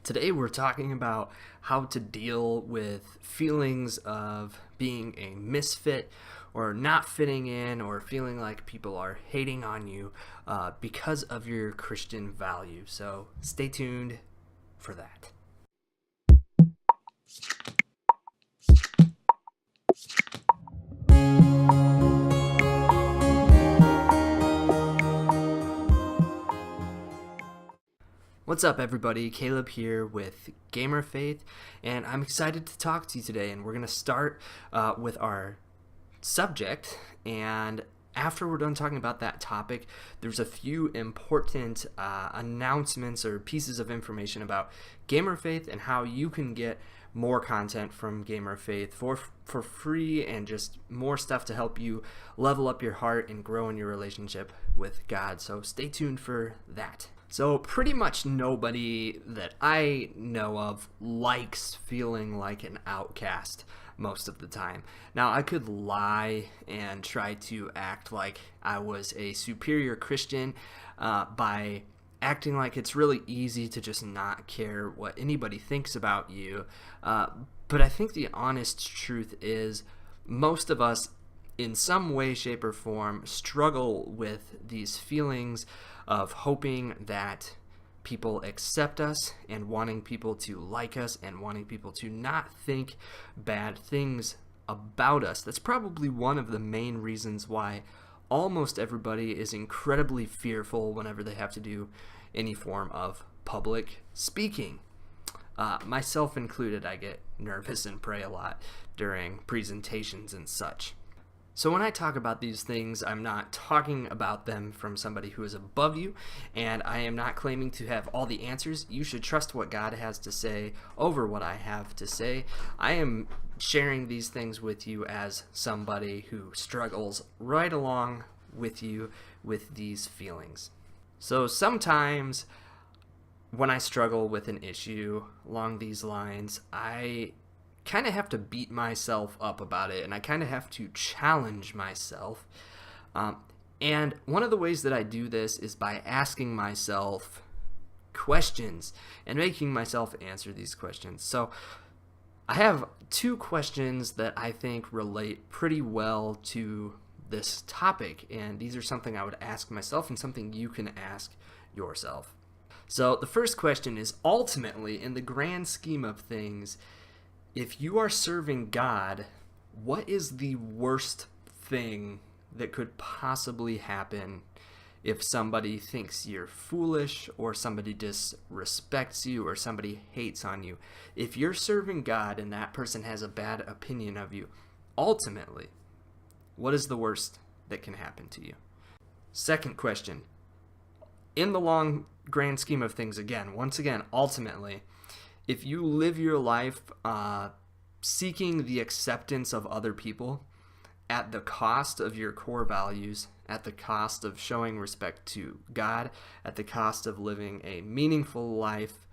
Today we're talking about how to deal with feelings of being a misfit or not fitting in or feeling like people are hating on you because of your Christian values. So stay tuned for that. What's up, everybody? Caleb here with Gamerfaith, and I'm excited to talk to you today. And we're going to start with our subject. And after we're done talking about that topic, there's a few important announcements or pieces of information about Gamerfaith and how you can get more content from Gamerfaith for free and just more stuff to help you level up your heart and grow in your relationship with God. So stay tuned for that. So pretty much nobody that I know of likes feeling like an outcast most of the time. Now, I could lie and try to act like I was a superior Christian by acting like it's really easy to just not care what anybody thinks about you. But I think the honest truth is most of us in some way, shape, or form struggle with these feelings of hoping that people accept us and wanting people to like us and wanting people to not think bad things about us. That's probably one of the main reasons why almost everybody is incredibly fearful whenever they have to do any form of public speaking. Myself included, I get nervous and pray a lot during presentations and such. So when I talk about these things, I'm not talking about them from somebody who is above you, and I am not claiming to have all the answers. You should trust what God has to say over what I have to say. I am sharing these things with you as somebody who struggles right along with you with these feelings. So sometimes when I struggle with an issue along these lines, I kind of have to beat myself up about it, and I kind of have to challenge myself. And one of the ways that I do this is by asking myself questions and making myself answer these questions. So I have two questions that I think relate pretty well to this topic, and these are something I would ask myself and something you can ask yourself. So the first question is, ultimately, in the grand scheme of things, if you are serving God, what is the worst thing that could possibly happen if somebody thinks you're foolish or somebody disrespects you or somebody hates on you? If you're serving God and that person has a bad opinion of you, ultimately, what is the worst that can happen to you? Second question, in the long grand scheme of things, once again, ultimately, if you live your life seeking the acceptance of other people at the cost of your core values, at the cost of showing respect to God, at the cost of living a meaningful life,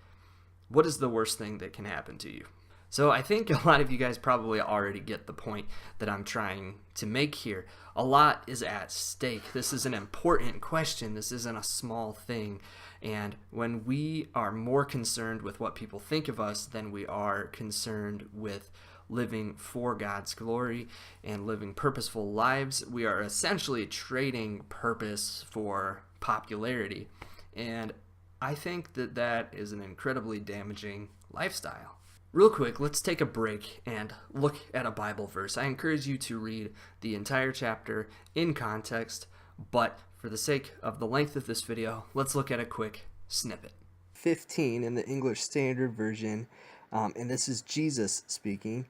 what is the worst thing that can happen to you? So I think a lot of you guys probably already get the point that I'm trying to make here. A lot is at stake. This is an important question. This isn't a small thing. And when we are more concerned with what people think of us than we are concerned with living for God's glory and living purposeful lives, we are essentially trading purpose for popularity. And I think that that is an incredibly damaging lifestyle. Real quick, let's take a break and look at a Bible verse. I encourage you to read the entire chapter in context, but for the sake of the length of this video, let's look at a quick snippet. 15 in the English Standard Version, and this is Jesus speaking,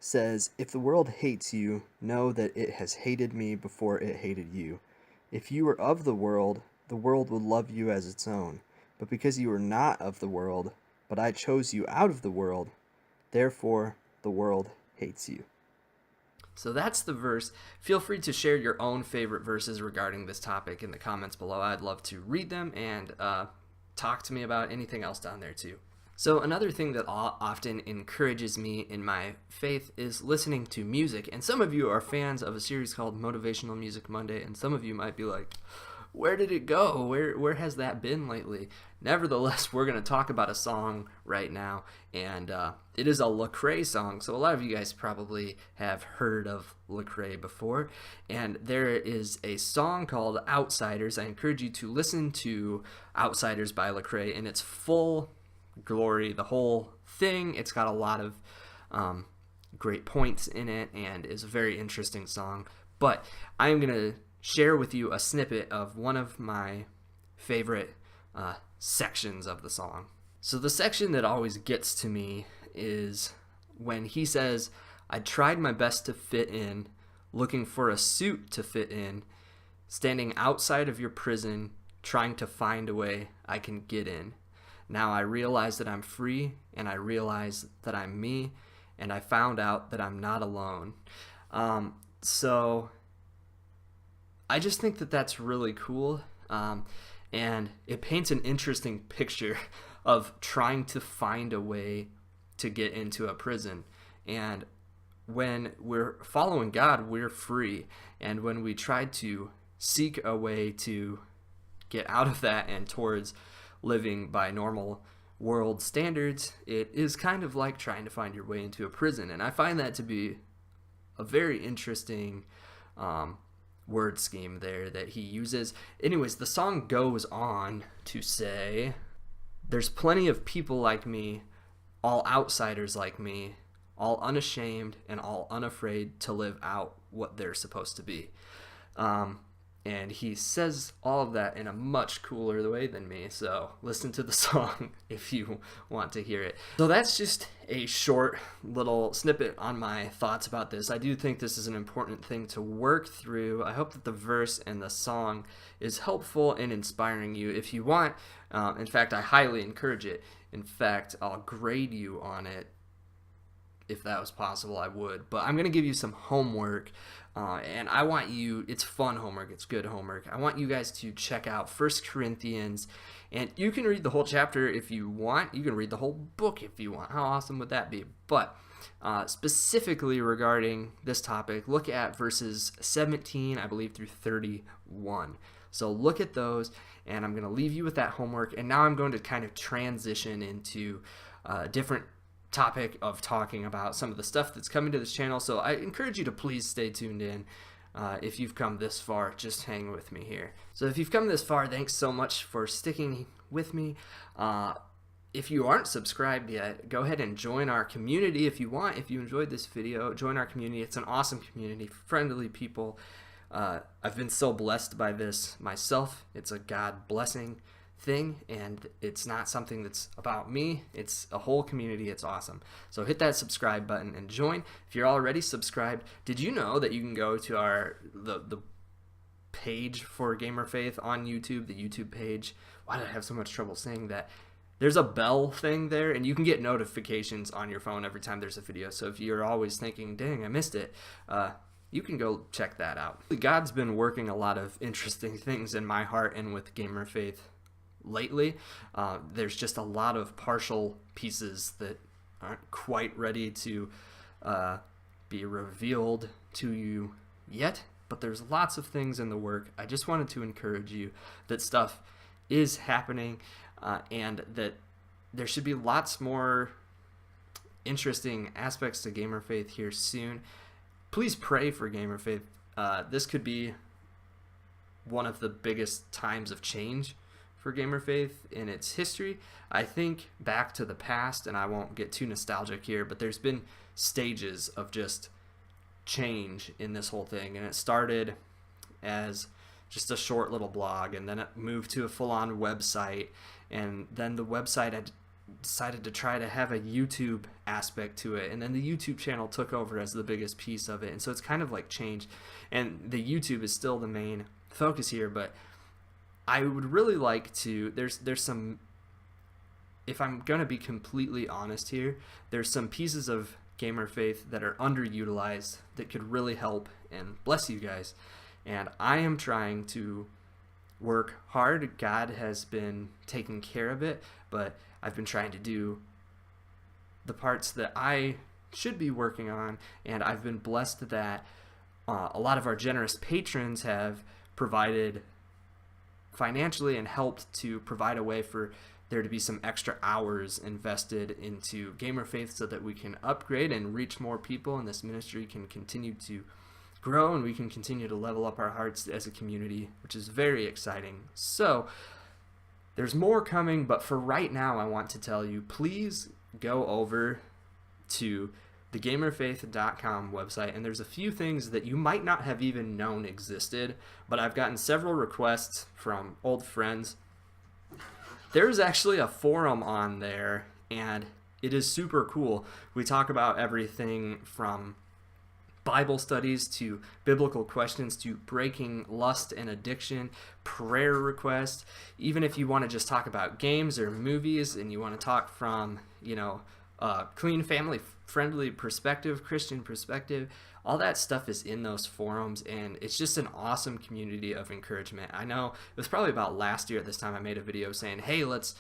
says, "If the world hates you, know that it has hated me before it hated you. If you were of the world would love you as its own. But because you are not of the world, but I chose you out of the world, therefore the world hates you." So that's the verse. Feel free to share your own favorite verses regarding this topic in the comments below. I'd love to read them and talk to me about anything else down there too. So another thing that often encourages me in my faith is listening to music. And some of you are fans of a series called Motivational Music Monday, and some of you might be like, where did it go? Where has that been lately? Nevertheless, we're going to talk about a song right now, and it is a Lecrae song. So a lot of you guys probably have heard of Lecrae before, and there is a song called Outsiders. I encourage you to listen to Outsiders by Lecrae in its full glory, the whole thing. It's got a lot of great points in it and is a very interesting song. But I'm going to share with you a snippet of one of my favorite sections of the song. So the section that always gets to me is when he says, "I tried my best to fit in, looking for a suit to fit in, standing outside of your prison, trying to find a way I can get in. Now I realize that I'm free, and I realize that I'm me, and I found out that I'm not alone." So I just think that that's really cool, and it paints an interesting picture of trying to find a way to get into a prison. And when we're following God, we're free, and when we try to seek a way to get out of that and towards living by normal world standards, it is kind of like trying to find your way into a prison. And I find that to be a very interesting word scheme there that he uses. Anyways, the song goes on to say, "There's plenty of people like me, all outsiders like me, all unashamed and all unafraid to live out what they're supposed to be." And he says all of that in a much cooler way than me, so listen to the song if you want to hear it. So that's just a short little snippet on my thoughts about this. I do think this is an important thing to work through. I hope that the verse and the song is helpful and inspiring you. If you want, in fact, I highly encourage it. In fact, I'll grade you on it. If that was possible, I would. But I'm going to give you some homework, and I want you, it's fun homework, it's good homework. I want you guys to check out 1 Corinthians, and you can read the whole chapter if you want. You can read the whole book if you want. How awesome would that be? But specifically regarding this topic, look at verses 17, I believe, through 31. So look at those, and I'm going to leave you with that homework, and now I'm going to kind of transition into different topic of talking about some of the stuff that's coming to this channel. So I encourage you to please stay tuned in. If you've come this far, just hang with me here. So if you've come this far, thanks so much for sticking with me. If you aren't subscribed yet, go ahead and join our community if you want. If you enjoyed this video, join our community. It's an awesome community, friendly people. I've been so blessed by this myself. It's a God blessing thing, and it's not something that's about me. It's a whole community. It's awesome. So hit that subscribe button and join. If you're already subscribed, did you know that you can go to the page for Gamerfaith on YouTube, the YouTube page? Why did I have so much trouble saying that? There's a bell thing there, and you can get notifications on your phone every time there's a video. So if you're always thinking, dang, I missed it, you can go check that out. God's been working a lot of interesting things in my heart and with Gamerfaith lately. There's just a lot of partial pieces that aren't quite ready to be revealed to you yet, but there's lots of things in the work. I just wanted to encourage you that stuff is happening, and that there should be lots more interesting aspects to Gamerfaith here soon. Please pray for Gamerfaith. This could be one of the biggest times of change for Gamerfaith in its history. I think back to the past, and I won't get too nostalgic here, but there's been stages of just change in this whole thing, and it started as just a short little blog, and then it moved to a full-on website, and then the website had decided to try to have a YouTube aspect to it, and then the YouTube channel took over as the biggest piece of it, and so it's kind of like changed, and the YouTube is still the main focus here. But I would really like to, there's some, if I'm going to be completely honest here, there's some pieces of Gamerfaith that are underutilized that could really help and bless you guys. And I am trying to work hard. God has been taking care of it, but I've been trying to do the parts that I should be working on, and I've been blessed that a lot of our generous patrons have provided financially and helped to provide a way for there to be some extra hours invested into Gamerfaith so that we can upgrade and reach more people, and this ministry can continue to grow and we can continue to level up our hearts as a community, which is very exciting. So there's more coming, but for right now I want to tell you, please go over to the Gamerfaith.com website, and there's a few things that you might not have even known existed, but I've gotten several requests from old friends. There's actually a forum on there, and it is super cool. We talk about everything from Bible studies to biblical questions to breaking lust and addiction, prayer requests. Even if you want to just talk about games or movies and you want to talk from, clean family friendly perspective, Christian perspective, all that stuff is in those forums, and it's just an awesome community of encouragement. I know it was probably about last year at this time I made a video saying, hey, let's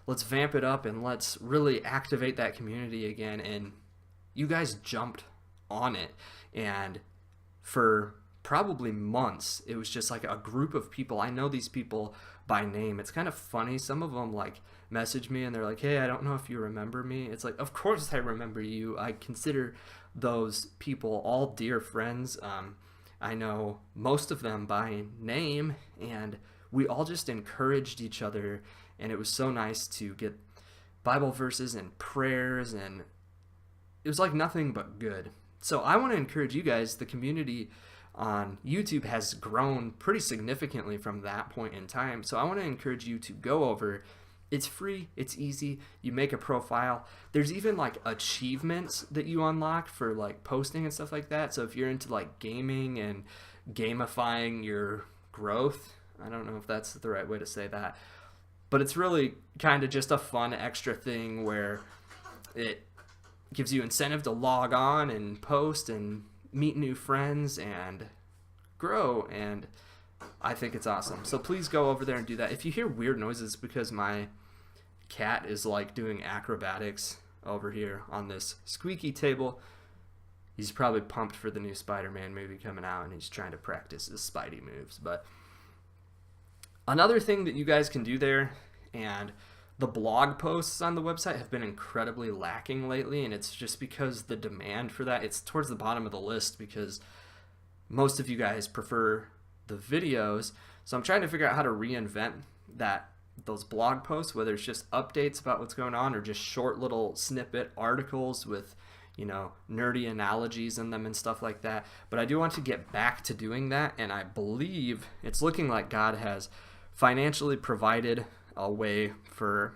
vamp it up and let's really activate that community again, and you guys jumped on it. And for probably months, it was just like a group of people. I know these people by name. It's kind of funny. Some of them like message me and they're like, hey, I don't know if you remember me. It's like, of course I remember you. I consider those people all dear friends. I know most of them by name, and we all just encouraged each other, and it was so nice to get Bible verses and prayers, and it was like nothing but good. So I want to encourage you guys. The community on YouTube has grown pretty significantly from that point in time. So I want to encourage you to go over. It's free. It's easy. You make a profile. There's even like achievements that you unlock for like posting and stuff like that. So if you're into like gaming and gamifying your growth, I don't know if that's the right way to say that, but it's really kind of just a fun extra thing where it gives you incentive to log on and post and meet new friends and grow, and I think it's awesome. So please go over there and do that. If you hear weird noises, because my cat is like doing acrobatics over here on this squeaky table. He's probably pumped for the new Spider-Man movie coming out, and he's trying to practice his Spidey moves. But another thing that you guys can do there, and the blog posts on the website have been incredibly lacking lately, and it's just because the demand for that, it's towards the bottom of the list because most of you guys prefer the videos. So I'm trying to figure out how to reinvent those blog posts, whether it's just updates about what's going on or just short little snippet articles with, nerdy analogies in them and stuff like that. But I do want to get back to doing that, and I believe it's looking like God has financially provided a way for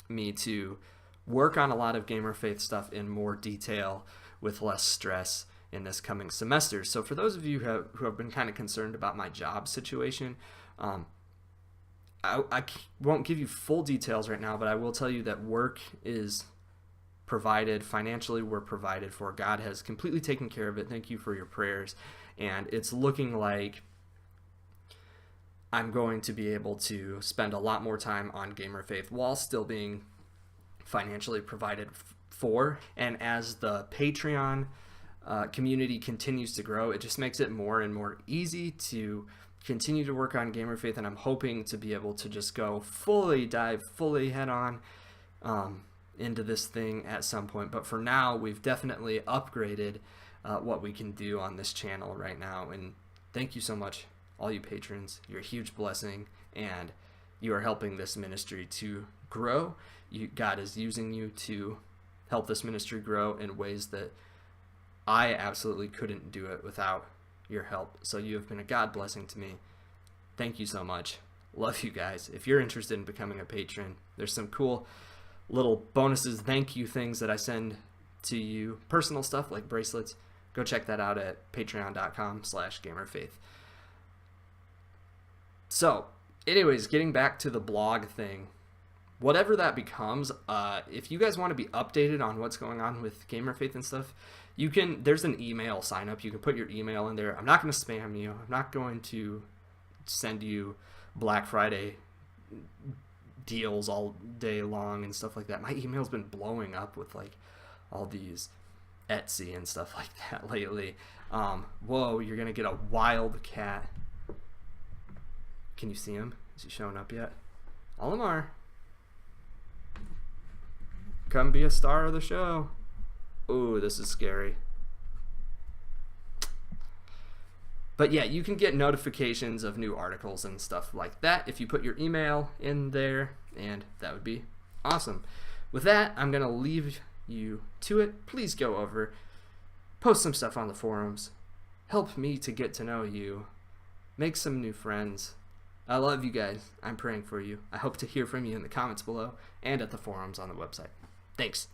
me to work on a lot of Gamerfaith stuff in more detail with less stress in this coming semester. So for those of you who have been kind of concerned about my job situation, I won't give you full details right now, but I will tell you that work is provided. Financially, we're provided for. God has completely taken care of it. Thank you for your prayers. And it's looking like I'm going to be able to spend a lot more time on Gamerfaith while still being financially provided for. And as the Patreon community continues to grow, it just makes it more and more easy to continue to work on Gamerfaith, and I'm hoping to be able to just go dive fully head on into this thing at some point. But for now, we've definitely upgraded what we can do on this channel right now, and thank you so much, all you patrons. You're a huge blessing, and you are helping this ministry to grow. God is using you to help this ministry grow in ways that I absolutely couldn't do it without your help. So you have been a God blessing to me. Thank you so much. Love you guys. If you're interested in becoming a patron, there's some cool little bonuses, thank you things that I send to you, personal stuff like bracelets. Go check that out at patreon.com/gamerfaith. So anyways, getting back to the blog thing, whatever that becomes, if you guys want to be updated on what's going on with Gamerfaith and stuff, there's an email sign up. You can put your email in there. I'm not going to spam you. I'm not going to send you Black Friday deals all day long and stuff like that. My email's been blowing up with like all these Etsy and stuff like that lately. Whoa, you're going to get a wild cat. Can you see him? Is he showing up yet? Olimar, come be a star of the show. Ooh, this is scary. But yeah, you can get notifications of new articles and stuff like that if you put your email in there, and that would be awesome. With that, I'm going to leave you to it. Please go over, post some stuff on the forums, help me to get to know you, make some new friends. I love you guys. I'm praying for you. I hope to hear from you in the comments below and at the forums on the website. Thanks.